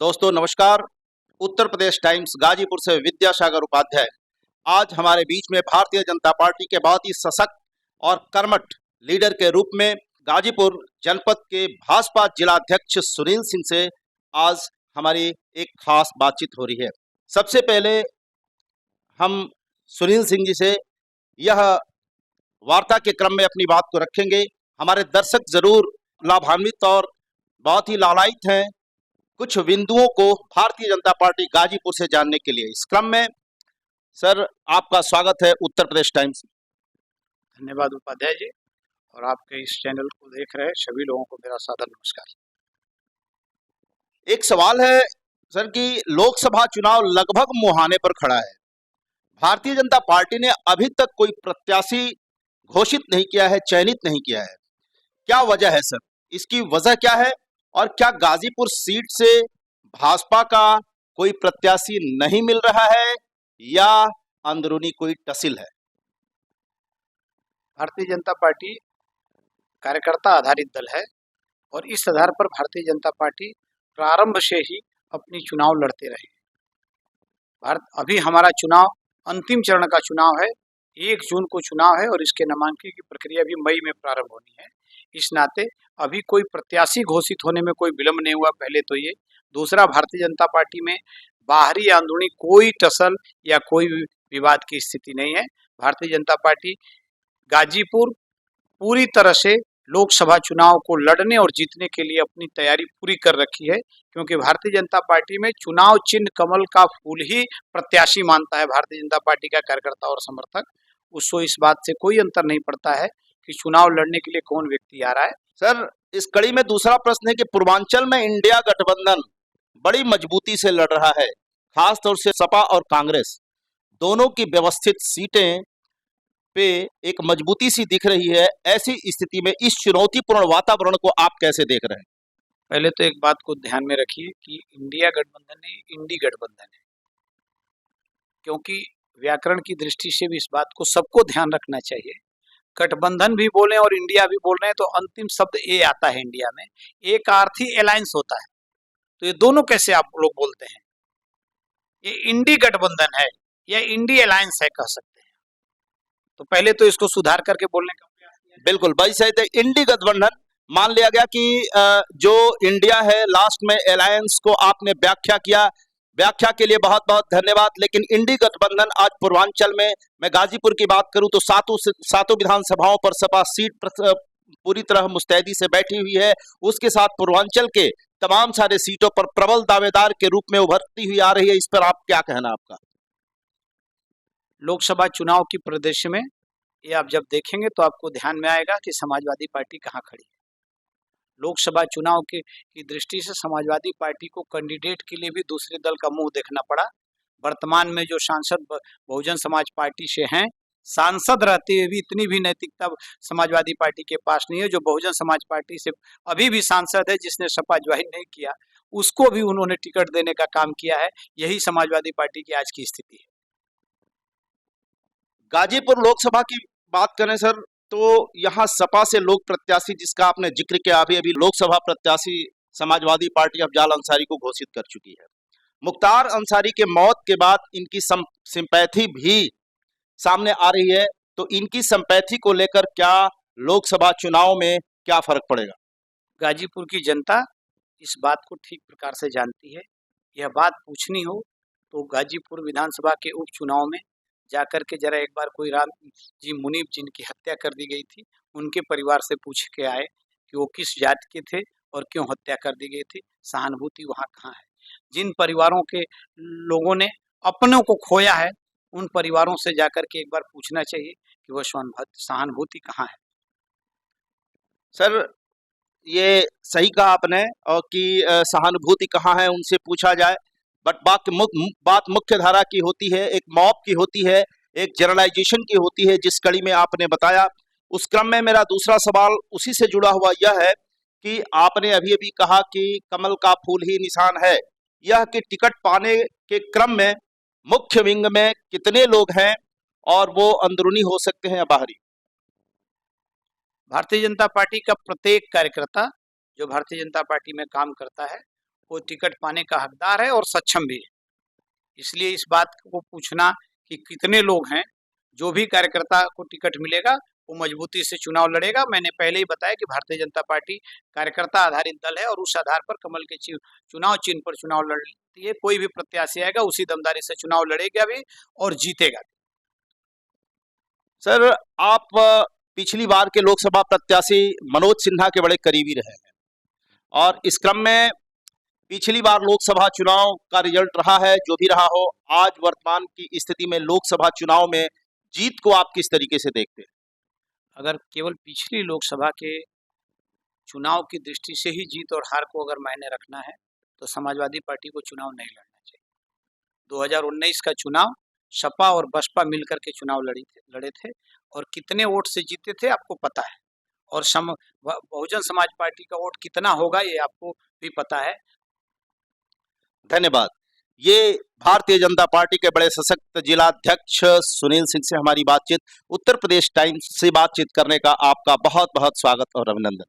दोस्तों नमस्कार। उत्तर प्रदेश टाइम्स गाजीपुर से विद्यासागर उपाध्याय आज हमारे बीच में भारतीय जनता पार्टी के बहुत ही सशक्त और कर्मठ लीडर के रूप में गाजीपुर जनपद के भाजपा जिलाध्यक्ष सुनील सिंह से आज हमारी एक खास बातचीत हो रही है। सबसे पहले हम सुनील सिंह जी से यह वार्ता के क्रम में अपनी बात को रखेंगे। हमारे दर्शक जरूर लाभान्वित और बहुत ही लालायित हैं कुछ बिंदुओं को भारतीय जनता पार्टी गाजीपुर से जानने के लिए। इस क्रम में सर आपका स्वागत है उत्तर प्रदेश टाइम्स। धन्यवाद उपाध्याय जी, और आपके इस चैनल को देख रहे सभी लोगों को मेरा सादर नमस्कार। एक सवाल है सर कि लोकसभा चुनाव लगभग मुहाने पर खड़ा है। भारतीय जनता पार्टी ने अभी तक कोई प्रत्याशी घोषित नहीं किया है, चयनित नहीं किया है। क्या वजह है सर? इसकी वजह क्या है? और क्या गाजीपुर सीट से भाजपा का कोई प्रत्याशी नहीं मिल रहा है या अंदरूनी कोई टसिल है? भारतीय जनता पार्टी कार्यकर्ता आधारित दल है और इस आधार पर भारतीय जनता पार्टी प्रारंभ से ही अपनी चुनाव लड़ते रहे। अभी हमारा चुनाव अंतिम चरण का चुनाव है, 1 जून को चुनाव है और इसके नामांकन की प्रक्रिया भी मई में प्रारंभ होनी है। इस नाते अभी कोई प्रत्याशी घोषित होने में कोई विलंब नहीं हुआ, पहले तो ये। दूसरा, भारतीय जनता पार्टी में बाहरी या अंदरूनी कोई टसल या कोई विवाद की स्थिति नहीं है। भारतीय जनता पार्टी गाजीपुर पूरी तरह से लोकसभा चुनाव को लड़ने और जीतने के लिए अपनी तैयारी पूरी कर रखी है, क्योंकि भारतीय जनता पार्टी में चुनाव चिन्ह कमल का फूल ही प्रत्याशी मानता है भारतीय जनता पार्टी का कार्यकर्ता और समर्थक। उसको इस बात से कोई अंतर नहीं पड़ता है कि चुनाव लड़ने के लिए कौन व्यक्ति आ रहा है। सर इस कड़ी में दूसरा प्रश्न है कि पूर्वांचल में इंडिया गठबंधन बड़ी मजबूती से लड़ रहा है, खासतौर से सपा और कांग्रेस दोनों की व्यवस्थित सीटें पे एक मजबूती सी दिख रही है। ऐसी स्थिति में इस चुनौतीपूर्ण वातावरण को आप कैसे देख रहे हैं? पहले तो एक बात को ध्यान में रखिए कि इंडिया गठबंधन नहीं, इंडी गठबंधन है, क्योंकि व्याकरण की दृष्टि से भी इस बात को सबको ध्यान रखना चाहिए। गठबंधन भी बोले और इंडिया भी बोल रहे हैं तो अंतिम शब्द ए आता है इंडिया में। एक अर्थ ही अलायंस होता है, तो ये दोनों कैसे आप लोग बोलते हैं? ये इंडी गठबंधन है या इंडी अलायंस है कह सकते हैं। तो पहले तो इसको सुधार करके बोलने का प्रयास किया। बिल्कुल भाई सही थे। इंडी गठबंधन मान लिया गया कि जो इंडिया है, लास्ट में अलायंस को आपने व्याख्या किया, व्याख्या के लिए बहुत बहुत धन्यवाद। लेकिन इंडी गठबंधन आज पूर्वांचल में, मैं गाजीपुर की बात करूं तो सातों विधानसभाओं पर सपा सीट पूरी तरह मुस्तैदी से बैठी हुई है। उसके साथ पूर्वांचल के तमाम सारे सीटों पर प्रबल दावेदार के रूप में उभरती हुई आ रही है। इस पर आप क्या कहना आपका? लोकसभा चुनाव की परिदृश्य में ये आप जब देखेंगे तो आपको ध्यान में आएगा कि समाजवादी पार्टी कहाँ खड़ी है। लोकसभा चुनाव की दृष्टि से समाजवादी पार्टी को कैंडिडेट के लिए भी दूसरे दल का मुंह देखना पड़ा। वर्तमान में जो सांसद बहुजन समाज पार्टी से हैं, सांसद रहते हुए भी इतनी भी नैतिकता समाजवादी पार्टी के पास नहीं है। जो बहुजन समाज पार्टी से अभी भी सांसद है, जिसने सपा ज्वाइन नहीं किया, उसको भी उन्होंने टिकट देने का काम किया है। यही समाजवादी पार्टी की आज की स्थिति है। गाजीपुर लोकसभा की बात करें सर तो यहाँ सपा से लोक प्रत्याशी जिसका आपने जिक्र किया, अभी लोकसभा प्रत्याशी समाजवादी पार्टी अफजाल अंसारी को घोषित कर चुकी है। मुख्तार अंसारी के मौत के बाद इनकी सिंपैथी भी सामने आ रही है, तो इनकी सिंपैथी को लेकर क्या लोकसभा चुनाव में क्या फर्क पड़ेगा? गाजीपुर की जनता इस बात को ठीक प्रकार से जानती है। यह बात पूछनी हो तो गाजीपुर विधानसभा के उपचुनाव में जाकर के जरा एक बार कोई राम जी मुनीब जिनकी हत्या कर दी गई थी, उनके परिवार से पूछ के आए कि वो किस जाति के थे और क्यों हत्या कर दी गई थी। सहानुभूति वहाँ कहाँ है? जिन परिवारों के लोगों ने अपनों को खोया है, उन परिवारों से जाकर के एक बार पूछना चाहिए कि वह सहानुभूति कहाँ है। सर ये सही कहा आपने और कि सहानुभूति कहाँ है उनसे पूछा जाए, बट बात मुख्य धारा की होती है, एक मॉब की होती है, एक जनरलाइजेशन की होती है, जिस कड़ी में आपने बताया। उस क्रम में मेरा दूसरा सवाल उसी से जुड़ा हुआ यह है कि आपने अभी अभी कहा कि कमल का फूल ही निशान है। यह कि टिकट पाने के क्रम में मुख्य विंग में कितने लोग हैं और वो अंदरूनी हो सकते हैं या बाहरी? भारतीय जनता पार्टी का प्रत्येक कार्यकर्ता जो भारतीय जनता पार्टी में काम करता है वो टिकट पाने का हकदार है और सक्षम भी है। इसलिए इस बात को पूछना कि कितने लोग हैं, जो भी कार्यकर्ता को टिकट मिलेगा वो मजबूती से चुनाव लड़ेगा। मैंने पहले ही बताया कि भारतीय जनता पार्टी कार्यकर्ता आधारित दल है और उस आधार पर कमल के चुनाव चिन्ह पर चुनाव लड़ती है। कोई भी प्रत्याशी आएगा उसी दमदारी से चुनाव लड़ेगा भी और जीतेगा भी। सर, आप पिछली बार के लोकसभा प्रत्याशी मनोज सिन्हा के बड़े करीबी रहे हैं और इस क्रम में पिछली बार लोकसभा चुनाव का रिजल्ट रहा है जो भी रहा हो, आज वर्तमान की स्थिति में लोकसभा चुनाव में जीत को आप किस तरीके से देखते हैं? अगर केवल पिछली लोकसभा के चुनाव की दृष्टि से ही जीत और हार को अगर मायने रखना है तो समाजवादी पार्टी को चुनाव नहीं लड़ना चाहिए। 2019 का चुनाव सपा और बसपा मिलकर के चुनाव लड़े थे और कितने वोट से जीते थे आपको पता है, और बहुजन समाज पार्टी का वोट कितना होगा ये आपको भी पता है। धन्यवाद। ये भारतीय जनता पार्टी के बड़े सशक्त जिलाध्यक्ष सुनील सिंह से हमारी बातचीत। उत्तर प्रदेश टाइम्स से बातचीत करने का आपका बहुत बहुत स्वागत और अभिनंदन।